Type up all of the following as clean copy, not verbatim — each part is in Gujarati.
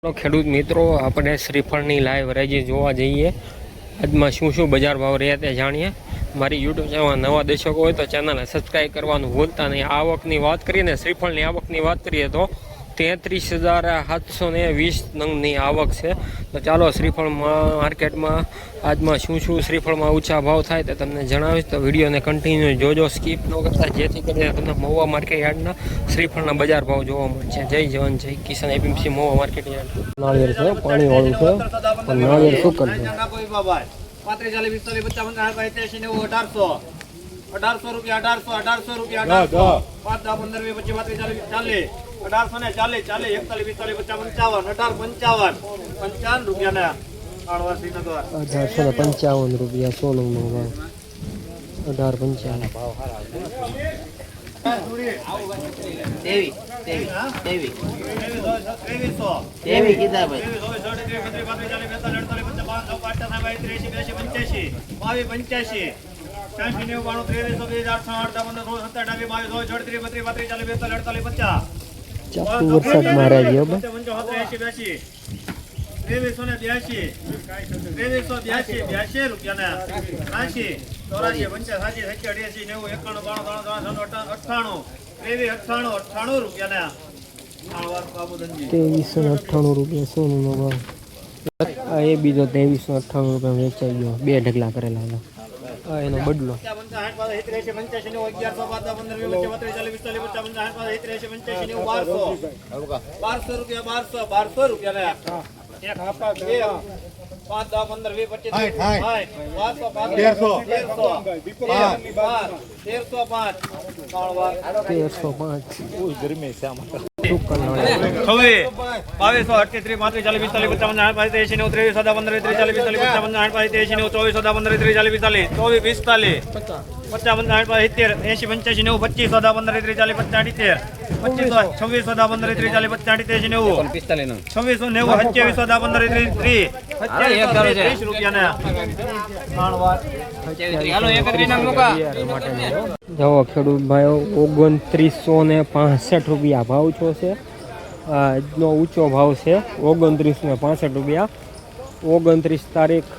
ખેડૂત મિત્રો, આપણે શ્રીફળની લાઈવ હરાજી જોવા જઈએ. આજમાં શું શું બજાર ભાવ રહ્યા તે જાણીએ. મારી યુટ્યુબ ચેનલ નવા દર્શકો હોય તો ચેનલને સબસ્ક્રાઈબ કરવાનું ભૂલતા નહીં. આવકની વાત કરીએ ને, શ્રીફળની આવકની વાત કરીએ તો 33,720 નંગની આવક છે. તો ચાલો શ્રીફળ માર્કેટમાં આજમાં શું શું શ્રીફળમાં ઊંચા ભાવ થાય તે તમને જણાવીશ. તો વિડીયોને કન્ટિન્યુ જોજો, સ્કીપ ન કરતા, જેથી કરીને તમને મહુવા માર્કેટ યાર્ડના શ્રીફળના બજાર ભાવ જોવા મળશે. જય જવાન જય કિસાન. APMC Mahuva market yard. નાળિયેર છે, પાણી વાળું છે, પણ નાળિયેર શું કરશે? 1800 રૂપિયા 1800 રૂપિયા 5 10 15 20 25 30 40 1840 41 રૂપિયા 1855 રૂપિયા સોનમનો ભાવ. 1855 કીધા ભાઈ 85 80 90 92 23 8 9 10 11 12 13 14 22 23 24 25 ચાપુ વરસાદ મારા ગયો બે 2382 રૂપિયા 80 84 85 98 રૂપિયા 2398 રૂપિયા સોનનો ભાવ. આ એ બીજો 2398 રૂપિયા વેચાઈ ગયો. બે ઢગલા કરેલા હતા. આ એનો બદલો. 1200 રૂપિયા 5 10 15 20 જવો ખેડૂત ભાઈઓ, 2965 રૂપિયા ભાવ છો છે. આજનો ઊંચો ભાવ છે 2965 રૂપિયા. 29 તારીખ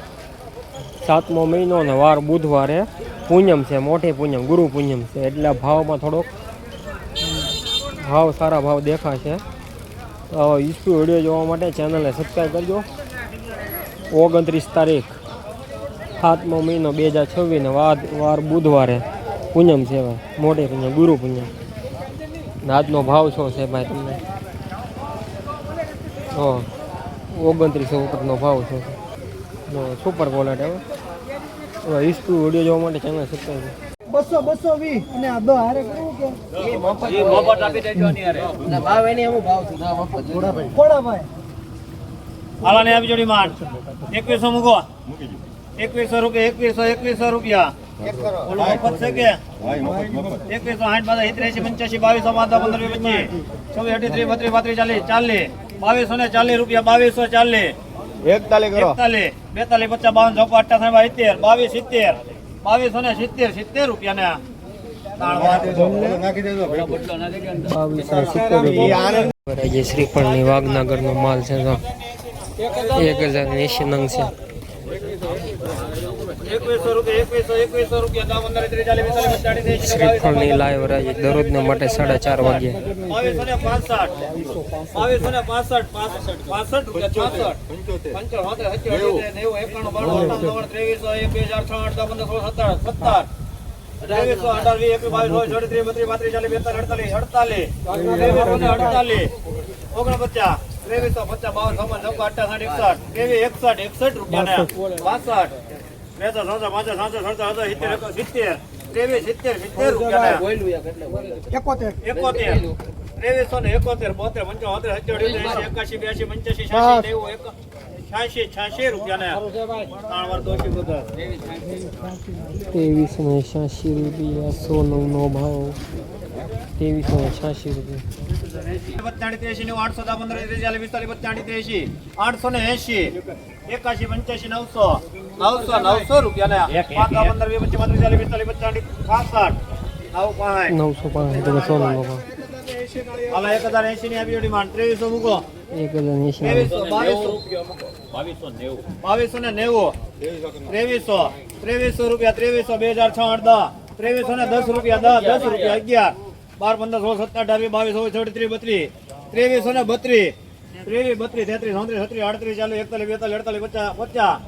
7મો મહિનો અને વાર બુધવારે પૂનમ છે, મોટી પૂનમ, ગુરુ પૂનમ છે, એટલે ભાવમાં થોડોક સારા ભાવ દેખાશે. યુટ્યુબ વિડીયો જોવા માટે ચેનલને સબસ્ક્રાઈબ કરજો. 29 તારીખ 7મો મહિનો 2026 ને વાર બુધવારે પૂનમ છે, મોટી પૂનમ, ગુરુ પૂનમ. આજનો ભાવ શું છે ભાઈ તમને? 2900 ઉપરનો ભાવ છે. Super quality. હવે યુટ્યુબ વિડીયો જોવા માટે ચેનલ સબસ્ક્રાઈબ 220 અને આ દો હારે કરવું કે એ મફત આપી દેજો ની હારે ના ભાવ એની એમો ભાવ છે ના મફત થોડા ભાઈ આલા ને આપી જોડી માન 2100 મૂકો મૂકી જો 2100 રૂપિયા 2100 રૂપિયા ઓલો મફત છે કે 2160 બાદ 83 85 22 15 25 26 33 32 40 રૂપિયા 2240 41 કરો 41 42 55 70 રૂપિયા ને શ્રીફળની વાઘનગરનો માલ છે. 1080 નંગ છે. 2100 રૂપિયા શ્રીફળની લાઈવ હરાજી દરરોજના માટે 4:30 વાગ્યે. 86 રૂપિયા 2386 રૂપિયા સોનનો ભાવ. 2386 રૂપિયા. 900 રૂપિયા 905 905 સોનનો ભાવ. હાલા 1080 ની આપી ડિમાન્ડ 2300 મૂકો 1080 2300 રૂપિયા 2300 2006 8 10 2300 ને 10 રૂપિયા 10 રૂપિયા 11 12 15 16 17 18 22 23 32 23 32 33 34 35 40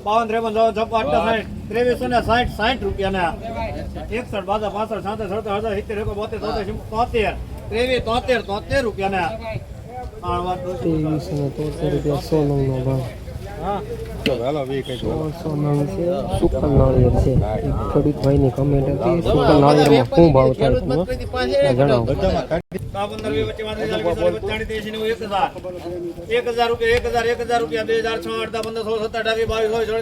41 52 53 60 રૂપિયા ને 61 62 65 67 68 70 73 રૂપિયા ને 2373 રૂપિયા 100 નંગનો ભાવ હા 100 નંગ છે સુપર નાળિયેર છે ખેડૂત ભાઈની કમેન્ટ હતી સુપર નાળિયેરમાં શું ભાવ થાય તમે જણાવો 15 રૂપિયા 1000 રૂપિયા 2006 8 15 16 17 18 22 33 32 33 45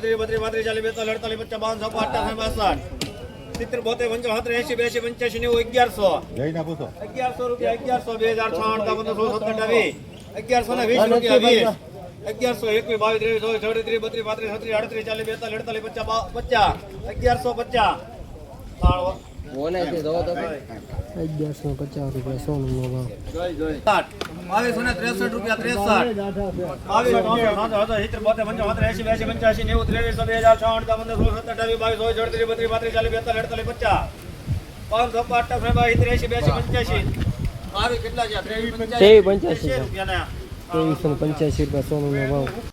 1100 રૂપિયા 1100 2006 8 15 16 17 18 1100 21 22 23 34 35 40 1150 રૂપિયા 100 નંગનો ભાવ 2263 રૂપિયા 2385 રૂપિયા 100 નંગનો ભાવ